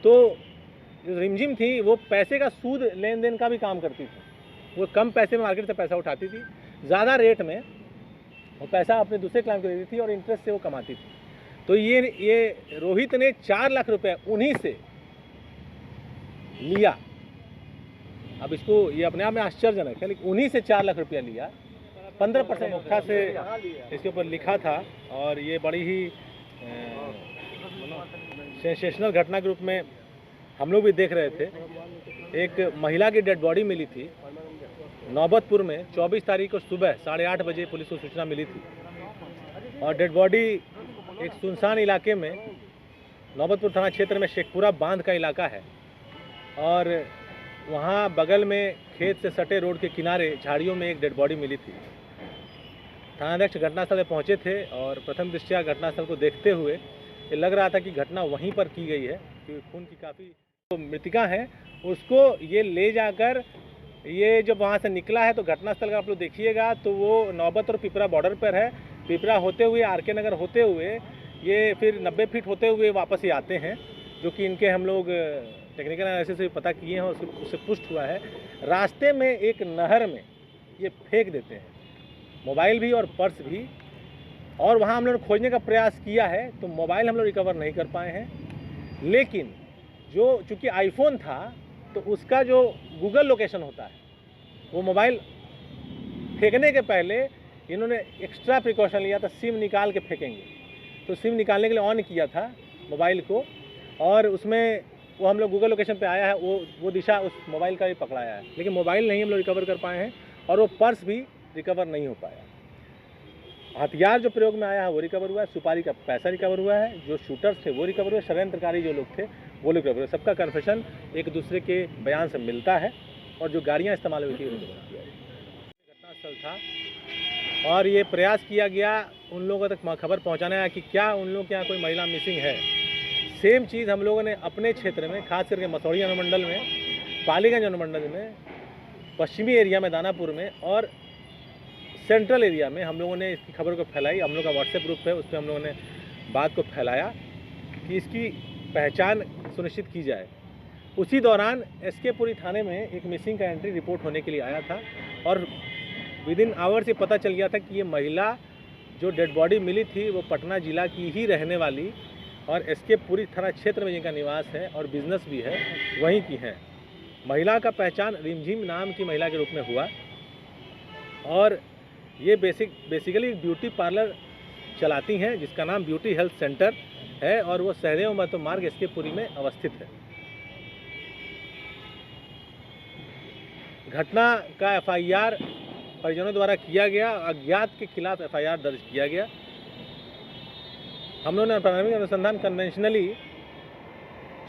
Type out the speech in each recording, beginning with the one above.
तो जो रिमझिम थी वो पैसे का सूद लेन देन का भी काम करती थी। वो कम पैसे में मार्केट से पैसा उठाती थी, ज़्यादा रेट में वो पैसा अपने दूसरे क्लाइंट को देती थी और इंटरेस्ट से वो कमाती थी। तो ये रोहित ने 4 लाख रुपए उन्हीं से लिया। अब इसको ये अपने आप में आश्चर्यजनक है, लेकिन उन्हीं से 4 लाख रुपया लिया। 15% मुख्ता से इसके ऊपर लिखा था और ये बड़ी ही सेंसेशनल घटना के रूप में हम लोग भी देख रहे थे। एक महिला की डेड बॉडी मिली थी नौबतपुर में 24 तारीख को सुबह 8:30 बजे पुलिस को सूचना मिली थी और डेड बॉडी एक सुनसान इलाके में नौबतपुर थाना क्षेत्र में शेखपुरा बांध का इलाका है और वहाँ बगल में खेत से सटे रोड के किनारे झाड़ियों में एक डेड बॉडी मिली थी। थानाध्यक्ष घटनास्थल पर पहुँचे थे और प्रथम दृष्टया घटनास्थल को देखते हुए ये लग रहा था कि घटना वहीं पर की गई है, क्योंकि खून की काफ़ी तो मृतिका है। उसको ये ले जाकर ये जब वहाँ से निकला है तो घटनास्थल का आप लोग देखिएगा तो वो नौबत और पिपरा बॉर्डर पर है। पिपरा होते हुए आरके नगर होते हुए ये फिर 90 फीट होते हुए वापस ये आते हैं, जो कि इनके हम लोग टेक्निकल एनालिसिस से पता किए हैं और उससे पुष्ट हुआ है। रास्ते में एक नहर में ये फेंक देते हैं, मोबाइल भी और पर्स भी, और वहाँ हम लोग ने खोजने का प्रयास किया है तो मोबाइल हम लोग रिकवर नहीं कर पाए हैं। लेकिन जो चूँकि आईफोन था तो उसका जो गूगल लोकेशन होता है वो मोबाइल फेंकने के पहले इन्होंने एक्स्ट्रा प्रिकॉशन लिया था, सिम निकाल के फेंकेंगे। तो सिम निकालने के लिए ऑन किया था मोबाइल को और उसमें वो हम लोग गूगल लोकेशन पे आया है, वो दिशा उस मोबाइल का भी पकड़ाया है, लेकिन मोबाइल नहीं हम लोग रिकवर कर पाए हैं और वो पर्स भी रिकवर नहीं हो पाया। हथियार जो प्रयोग में आया है वो रिकवर हुआ है, सुपारी का पैसा रिकवर हुआ है, जो शूटर्स थे वो रिकवर हुए, षड्यंत्रकारी जो लोग थे वो रिकवर हुए। सबका कन्फेशन एक दूसरे के बयान से मिलता है और जो गाड़ियाँ इस्तेमाल हुई थी वो रिकवर किया गया। घटनास्थल था और ये प्रयास किया गया उन लोगों तक खबर पहुँचाना है कि क्या उन लोगों के यहाँ कोई महिला मिसिंग है। सेम चीज़ हम लोगों ने अपने क्षेत्र में, खास करके मसौड़ी अनुमंडल में, पालीगंज अनुमंडल में, पश्चिमी एरिया में दानापुर में और सेंट्रल एरिया में हम लोगों ने इसकी खबर को फैलाई। हम लोग का व्हाट्सएप ग्रुप है, उस पर हम लोगों ने बात को फैलाया कि इसकी पहचान सुनिश्चित की जाए। उसी दौरान एसके पुरी थाने में एक मिसिंग का एंट्री रिपोर्ट होने के लिए आया था और विद इन आवर्स ये पता चल गया था कि ये महिला जो डेड बॉडी मिली थी वो पटना जिला की ही रहने वाली और एसके पुरी थाना क्षेत्र में जिनका निवास है और बिजनेस भी है वहीं की है। महिला का पहचान रिमझिम नाम की महिला के रूप में हुआ और ये बेसिकली ब्यूटी पार्लर चलाती हैं जिसका नाम ब्यूटी हेल्थ सेंटर है और वो सहदेव महतो मार्ग एसके पुरी में अवस्थित है। घटना का एफआईआर परिजनों द्वारा किया गया, अज्ञात के खिलाफ एफआईआर दर्ज किया गया। हम लोगों ने प्रारंभिक अनुसंधान कन्वेंशनली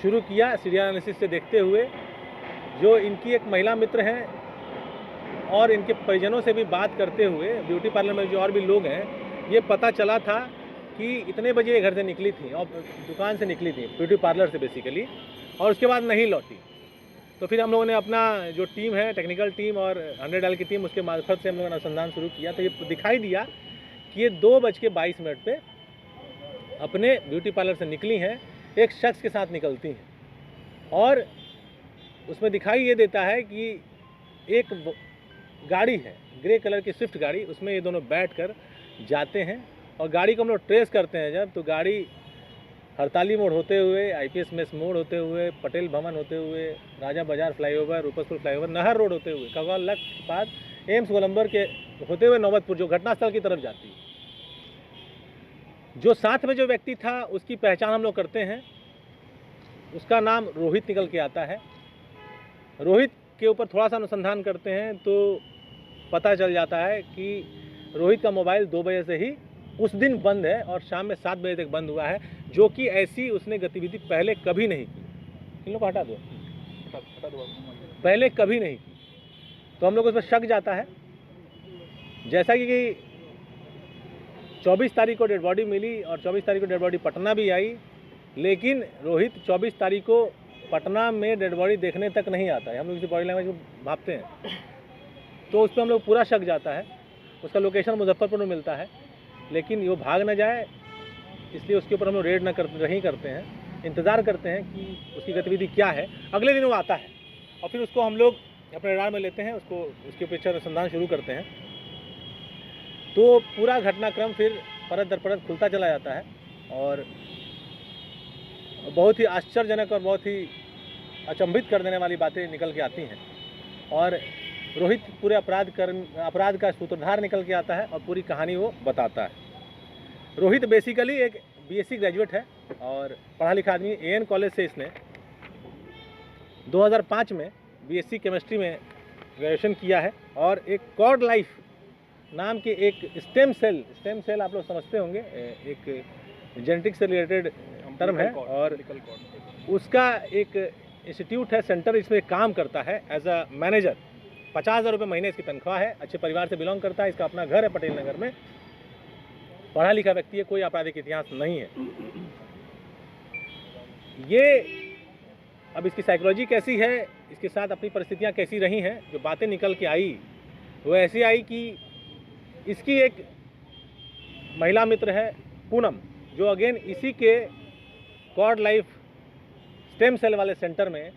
शुरू किया सीरियल एनालिसिस से देखते हुए। जो इनकी एक महिला मित्र हैं और इनके परिजनों से भी बात करते हुए ब्यूटी पार्लर में जो और भी लोग हैं, ये पता चला था कि इतने बजे ये घर से निकली थी और दुकान से निकली थी ब्यूटी पार्लर से बेसिकली, और उसके बाद नहीं लौटी। तो फिर हम लोगों ने अपना जो टीम है, टेक्निकल टीम और 100 डायल की टीम, उसके मार्फत से हम लोगों ने अनुसंधान शुरू किया। तो ये दिखाई दिया कि ये 2:22 पे अपने ब्यूटी पार्लर से निकली हैं, एक शख्स के साथ निकलती हैं और उसमें दिखाई ये देता है कि एक गाड़ी है, ग्रे कलर की स्विफ्ट गाड़ी, उसमें ये दोनों बैठकर जाते हैं और गाड़ी को हम लोग ट्रेस करते हैं जब, तो गाड़ी हड़ताली मोड़ होते हुए, आईपीएस मेस मोड़ होते हुए, पटेल भवन होते हुए, राजा बाजार फ्लाईओवर, रूपसपुर फ्लाईओवर, नहर रोड होते हुए, कगवाल लक के बाद एम्स गोलंबर के होते हुए नौबतपुर जो घटनास्थल की तरफ जाती है। जो साथ में जो व्यक्ति था उसकी पहचान हम लोग करते हैं, उसका नाम रोहित निकल के आता है। रोहित के ऊपर थोड़ा सा अनुसंधान करते हैं तो पता चल जाता है कि रोहित का मोबाइल 2 बजे से ही उस दिन बंद है और शाम में 7 बजे तक बंद हुआ है, जो कि ऐसी उसने गतिविधि पहले कभी नहीं की। इन लोग को हटा दो, पहले कभी नहीं की। तो हम लोग उस पर शक जाता है। जैसा कि 24 तारीख को डेड बॉडी मिली और 24 तारीख को डेड बॉडी पटना भी आई, लेकिन रोहित 24 तारीख को पटना में डेड बॉडी देखने तक नहीं आता है। हम लोग इसी बॉडी लैंग्वेज को भापते हैं, तो उस पर हम लोग पूरा शक जाता है। उसका लोकेशन मुजफ्फरपुर में मिलता है, लेकिन वो भाग न जाए इसलिए उसके ऊपर हम लोग रेड नहीं करते हैं। इंतज़ार करते हैं कि उसकी गतिविधि क्या है। अगले दिन वो आता है और फिर उसको हम लोग अपने रडार में लेते हैं, उसके पीछे अनुसंधान शुरू करते हैं। तो पूरा घटनाक्रम फिर परत दर परत खुलता चला जाता है और बहुत ही आश्चर्यजनक और बहुत ही अचंभित कर देने वाली बातें निकल के आती हैं और रोहित पूरे अपराध का सूत्रधार निकल के आता है और पूरी कहानी वो बताता है। रोहित बेसिकली एक बीएससी ग्रेजुएट है और पढ़ा लिखा आदमी। एएन कॉलेज से इसने 2005 में बीएससी केमिस्ट्री में ग्रेजुएशन किया है और एक कॉर्ड लाइफ नाम के एक स्टेम सेल आप लोग समझते होंगे, एक जेनेटिक्स से रिलेटेड टर्म है और उसका एक इंस्टीट्यूट है, सेंटर, इसमें काम करता है एज अ मैनेजर। 50,000 रुपये महीने इसकी तनख्वाह है। अच्छे परिवार से बिलोंग करता है। इसका अपना घर है पटेल नगर में। पढ़ा लिखा व्यक्ति है, कोई आपराधिक इतिहास नहीं है। ये अब इसकी साइकोलॉजी कैसी है, इसके साथ अपनी परिस्थितियां कैसी रही हैं, जो बातें निकल के आई वो ऐसी आई कि इसकी एक महिला मित्र है पूनम, जो अगेन इसी के कॉर्ड लाइफ स्टेम सेल वाले सेंटर में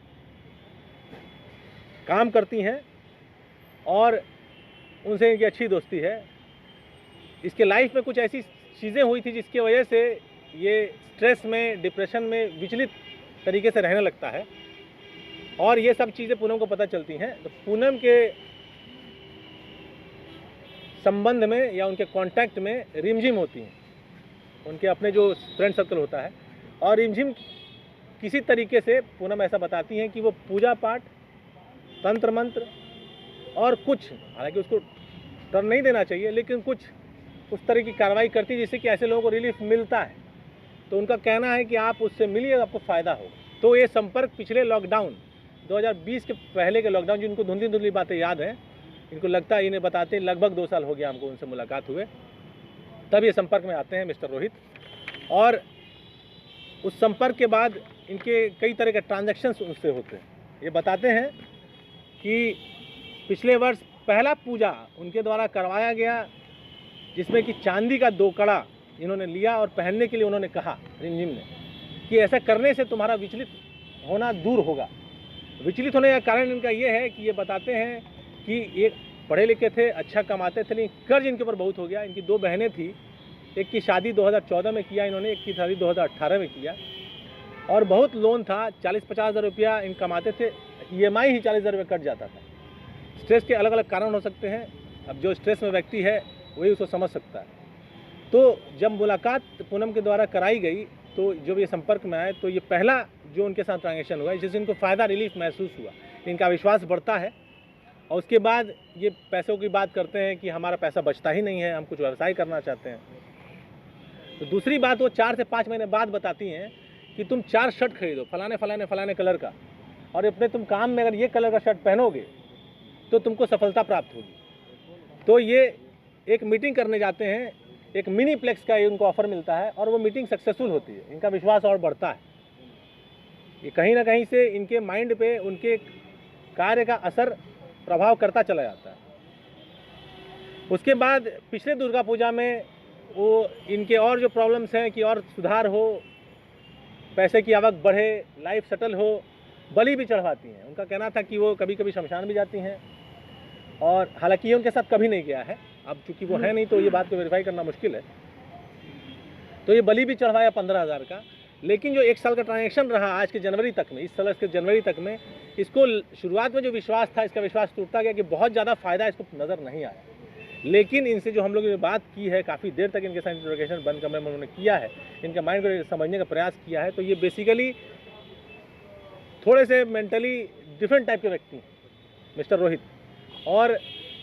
काम करती हैं और उनसे इनकी अच्छी दोस्ती है। इसके लाइफ में कुछ ऐसी चीज़ें हुई थी जिसकी वजह से ये स्ट्रेस में, डिप्रेशन में विचलित तरीके से रहने लगता है और ये सब चीज़ें पूनम को पता चलती हैं। तो पूनम के संबंध में या उनके कांटेक्ट में रिमझिम होती हैं, उनके अपने जो फ्रेंड सर्कल होता है और रिमझिम किसी तरीके से पूनम ऐसा बताती हैं कि वो पूजा पाठ, तंत्र मंत्र और कुछ, हालांकि उसको टर्न नहीं देना चाहिए, लेकिन कुछ उस तरह की कार्रवाई करती है जिससे कि ऐसे लोगों को रिलीफ मिलता है। तो उनका कहना है कि आप उससे मिलिए, आपको फ़ायदा होगा। तो ये संपर्क पिछले लॉकडाउन 2020 के पहले के लॉकडाउन, जिनको धुंधली बातें याद हैं, इनको लगता है, इन्हें बताते हैं लगभग 2 साल हो गया हमको उनसे मुलाकात हुए, तब ये संपर्क में आते हैं मिस्टर रोहित। और उस संपर्क के बाद इनके कई तरह के ट्रांजैक्शंस उनसे होते हैं। ये बताते हैं कि पिछले वर्ष पहला पूजा उनके द्वारा करवाया गया, जिसमें कि चांदी का 2 कड़ा इन्होंने लिया और पहनने के लिए उन्होंने कहा रिमझिम ने कि ऐसा करने से तुम्हारा विचलित होना दूर होगा। विचलित होने का कारण इनका ये है कि ये बताते हैं कि ये पढ़े लिखे थे, अच्छा कमाते थे, लेकिन कर्ज इनके ऊपर बहुत हो गया। इनकी 2 बहनें थी, एक की शादी 2014 में किया इन्होंने, एक की शादी 2018 में किया और बहुत लोन था। 40-50 हज़ार रुपया इन कमाते थे, EMI ही 40 हज़ार रुपये कट जाता था। स्ट्रेस के अलग अलग कारण हो सकते हैं, अब जो स्ट्रेस में व्यक्ति है वही उसको समझ सकता है। तो जब मुलाकात पूनम के द्वारा कराई गई, तो जब ये संपर्क में आए, तो ये पहला जो उनके साथ ट्रांजेक्शन हुआ जिससे इनको फ़ायदा, रिलीफ महसूस हुआ, इनका विश्वास बढ़ता है और उसके बाद ये पैसों की बात करते हैं कि हमारा पैसा बचता ही नहीं है, हम कुछ व्यवसाय करना चाहते हैं। तो दूसरी बात वो 4 से 5 महीने बाद बताती हैं कि तुम 4 शर्ट खरीदो फलाने कलर का, और अपने तुम काम में अगर ये कलर का शर्ट पहनोगे तो तुमको सफलता प्राप्त होगी। तो ये एक मीटिंग करने जाते हैं, एक मिनी प्लेक्स का उनको ऑफर मिलता है और वो मीटिंग सक्सेसफुल होती है। इनका विश्वास और बढ़ता है। ये कहीं ना कहीं से इनके माइंड पे उनके कार्य का असर, प्रभाव करता चला जाता है। उसके बाद पिछले दुर्गा पूजा में वो इनके और जो प्रॉब्लम्स हैं कि और सुधार हो, पैसे की आवक बढ़े, लाइफ सेटल हो, बलि भी चढ़वाती हैं। उनका कहना था कि वो कभी कभी शमशान भी जाती हैं और हालांकि ये उनके साथ कभी नहीं गया है, अब चूंकि वो है नहीं तो ये बात को वेरीफाई करना मुश्किल है। तो ये बलि भी चढ़वाया 15,000 का, लेकिन जो 1 साल का ट्रांजेक्शन रहा आज के जनवरी तक में, इस साल के जनवरी तक में, इसको शुरुआत में जो विश्वास था, इसका विश्वास टूटता गया कि बहुत ज़्यादा फ़ायदा इसको नज़र नहीं आया। लेकिन इनसे जो हम लोगों ने बात की है, काफ़ी देर तक इनके साथ इंटरोगेशन बंद कमरे में उन्होंने किया है, इनके माइंड को समझने का प्रयास किया है, तो ये बेसिकली थोड़े से मेंटली डिफरेंट टाइप के व्यक्ति हैं मिस्टर रोहित। और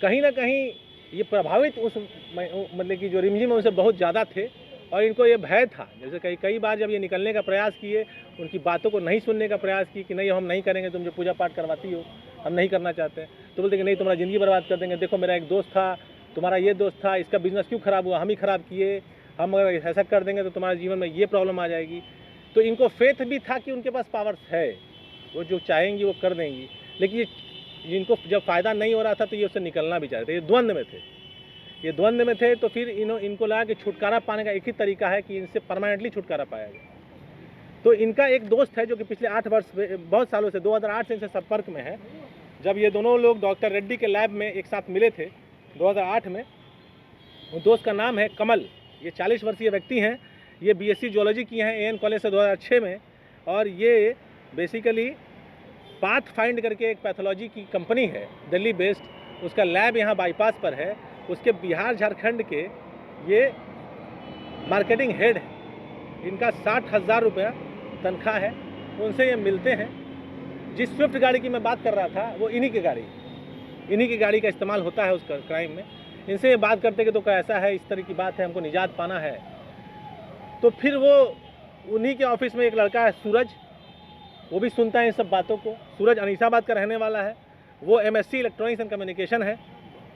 कहीं ना कहीं ये प्रभावित उस मतलब कि जो रिमझिम उनसे बहुत ज़्यादा थे और इनको ये भय था। जैसे कई बार जब ये निकलने का प्रयास किए, उनकी बातों को नहीं सुनने का प्रयास किए कि नहीं हम नहीं करेंगे, तुम जो पूजा पाठ करवाती हो हम नहीं करना चाहते, तो बोलते कि नहीं तुम्हारा ज़िंदगी बर्बाद कर देंगे, देखो मेरा एक दोस्त था, तुम्हारा ये दोस्त था, इसका बिजनेस क्यों ख़राब हुआ, हम ही ख़राब किए, हम अगर ऐसा कर देंगे तो तुम्हारे जीवन में ये प्रॉब्लम आ जाएगी। तो इनको फेथ भी था कि उनके पास पावर्स है, वो जो चाहेंगी वो कर देंगी, लेकिन इनको जब फ़ायदा नहीं हो रहा था तो ये उससे निकलना भी चाहते थे। ये द्वंद्व में थे। तो फिर इनको लगा कि छुटकारा पाने का एक ही तरीका है कि इनसे परमानेंटली छुटकारा पाया जाए। तो इनका एक दोस्त है जो कि पिछले 8 वर्ष बहुत सालों से 2008 से इनसे संपर्क में है। जब ये दोनों लोग डॉक्टर रेड्डी के लैब में एक साथ मिले थे 2008 में, उस दोस्त का नाम है कमल। ये 40 वर्षीय व्यक्ति हैं। ये बीएससी जूलॉजी किए हैं एएन कॉलेज से 2006 में, और ये बेसिकली पाथफाइंड करके एक पैथोलॉजी की कंपनी है दिल्ली बेस्ड, उसका लैब यहाँ बाईपास पर है। उसके बिहार झारखंड के ये मार्केटिंग हेड है। इनका 60,000 रुपया तनख्वाह है। उनसे ये मिलते हैं। जिस स्विफ्ट गाड़ी की मैं बात कर रहा था वो इन्हीं की गाड़ी का इस्तेमाल होता है उस क्राइम में। इनसे ये बात करते कि तो कैसा है, इस तरह की बात है, हमको निजात पाना है। तो फिर वो उन्हीं के ऑफिस में एक लड़का है सूरज, वो भी सुनता है इन सब बातों को। सूरज अनीसाबाद का रहने वाला है। वो एमएससी इलेक्ट्रॉनिक्स एंड कम्युनिकेशन है,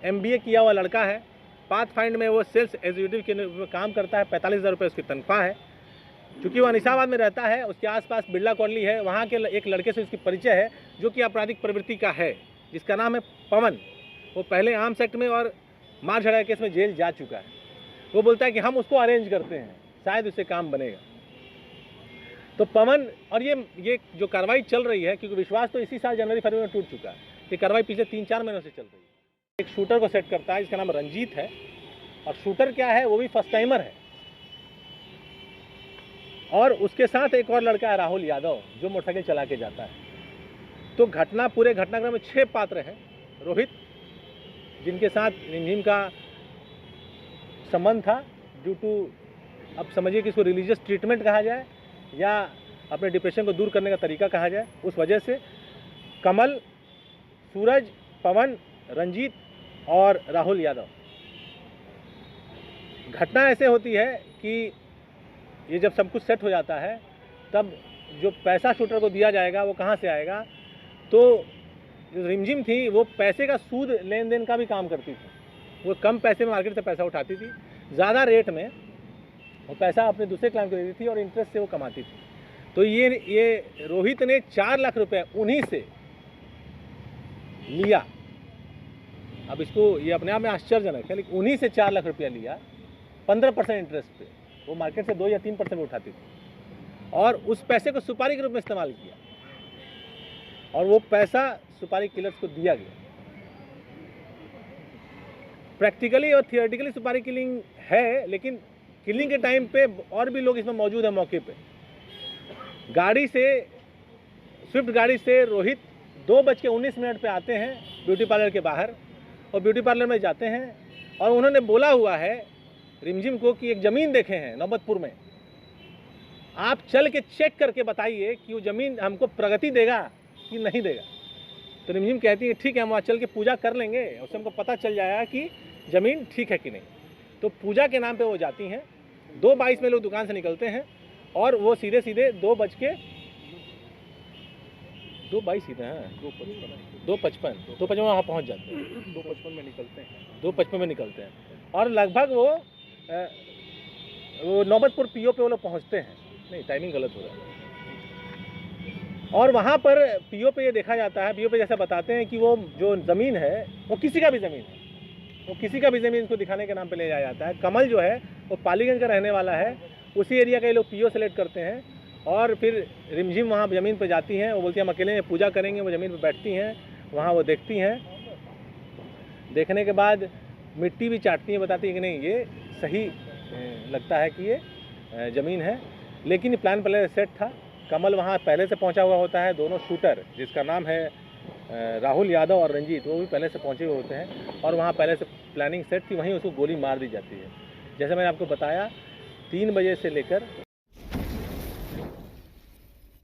एमबीए किया हुआ लड़का है। पाथफाइंड में वो सेल्स एग्जीक्यूटिव के काम करता है। 45,000 रुपये उसकी तनख्वाह है। चूँकि वो अनीसाबाद में रहता है, उसके आसपास बिरला कॉलोनी है, वहाँ के एक लड़के से उसकी परिचय है जो कि आपराधिक प्रवृत्ति का है, जिसका नाम है पवन। वो पहले आर्म्स एक्ट में और मार झगड़ा केस में जेल जा चुका है। वो बोलता है कि हम उसको अरेंज करते हैं, शायद उससे काम बनेगा। तो पवन और ये जो कार्रवाई चल रही है, क्योंकि विश्वास तो इसी साल जनवरी फरवरी में टूट चुका है, ये कार्रवाई पिछले 3-4 महीनों से चल रही है। एक शूटर को सेट करता है जिसका नाम रंजीत है, और शूटर क्या है, वो भी फर्स्ट टाइमर है। और उसके साथ एक और लड़का है राहुल यादव, जो मोटरसाइकिल चला के जाता है। तो पूरे घटनाक्रम में 6 पात्र हैं। रोहित, जिनके साथ रिमझिम का संबंध था ड्यू टू, अब समझिए कि इसको रिलीजियस ट्रीटमेंट कहा जाए या अपने डिप्रेशन को दूर करने का तरीका कहा जाए, उस वजह से कमल, सूरज, पवन, रंजीत और राहुल यादव। घटना ऐसे होती है कि ये जब सब कुछ सेट हो जाता है, तब जो पैसा शूटर को दिया जाएगा वो कहाँ से आएगा। तो जो रिमझिम थी वो पैसे का सूद लेन देन का भी काम करती थी। वो कम पैसे में मार्केट से पैसा उठाती थी, ज़्यादा रेट में वो पैसा अपने दूसरे क्लाइंट को देती थी और इंटरेस्ट से वो कमाती थी। तो ये रोहित ने 4 लाख रुपए उन्हीं से लिया। अब इसको ये अपने आप में आश्चर्यजनक है, लेकिन उन्हीं से 4 लाख रुपया लिया 15% इंटरेस्ट पे। वो मार्केट से 2 या 3% में उठाती थी, और उस पैसे को सुपारी के रूप में इस्तेमाल किया, और वो पैसा सुपारी किलर्स को दिया गया। प्रैक्टिकली और थियोरेटिकली सुपारी किलिंग है, लेकिन किलिंग के टाइम पे और भी लोग इसमें मौजूद हैं मौके पे। स्विफ्ट गाड़ी से रोहित 2:19 पे आते हैं ब्यूटी पार्लर के बाहर, और ब्यूटी पार्लर में जाते हैं, और उन्होंने बोला हुआ है रिमझिम को कि एक ज़मीन देखे हैं नौबतपुर में, आप चल के चेक करके बताइए कि वो ज़मीन हमको प्रगति देगा कि नहीं देगा। तो रिमझिम कहती है ठीक है, हम वहाँ चल के पूजा कर लेंगे, उससे हमको पता चल जाएगा कि ज़मीन ठीक है कि नहीं। तो पूजा के नाम पे वो जाती हैं। 2:22 में लोग दुकान से निकलते हैं, और वो सीधे 2:22 2:55 वहाँ पहुँच जाते हैं। 2:55 में निकलते हैं, और लगभग वो नौबतपुर पीओ पे वो लोग पहुँचते हैं। नहीं, टाइमिंग गलत हो रहा है। और वहाँ पर पीओ पे ये देखा जाता है, पीओ पे जैसे बताते हैं कि वो जो ज़मीन है वो किसी का भी ज़मीन है, वो किसी का भी ज़मीन को दिखाने के नाम पे ले जाया जाता है। कमल जो है वो पालीगंज का रहने वाला है, उसी एरिया का ये लोग पीओ सेलेक्ट करते हैं, और फिर रिमझिम वहाँ ज़मीन पर जाती हैं। वो बोलती हैं हम अकेले में पूजा करेंगे। वो ज़मीन पर बैठती हैं, वहाँ वो देखती हैं। देखने के बाद मिट्टी भी चाटती हैं, बताती हैं कि नहीं ये सही लगता है कि ये ज़मीन है। लेकिन प्लान पहले सेट था। कमल वहाँ पहले से पहुँचा हुआ होता है। दोनों शूटर, जिसका नाम है राहुल यादव और रंजीत, वो भी पहले से पहुँचे हुए होते हैं, और वहाँ पहले से प्लानिंग सेट थी। वहीं उसको गोली मार दी जाती है। जैसे मैंने आपको बताया, 3 बजे से लेकर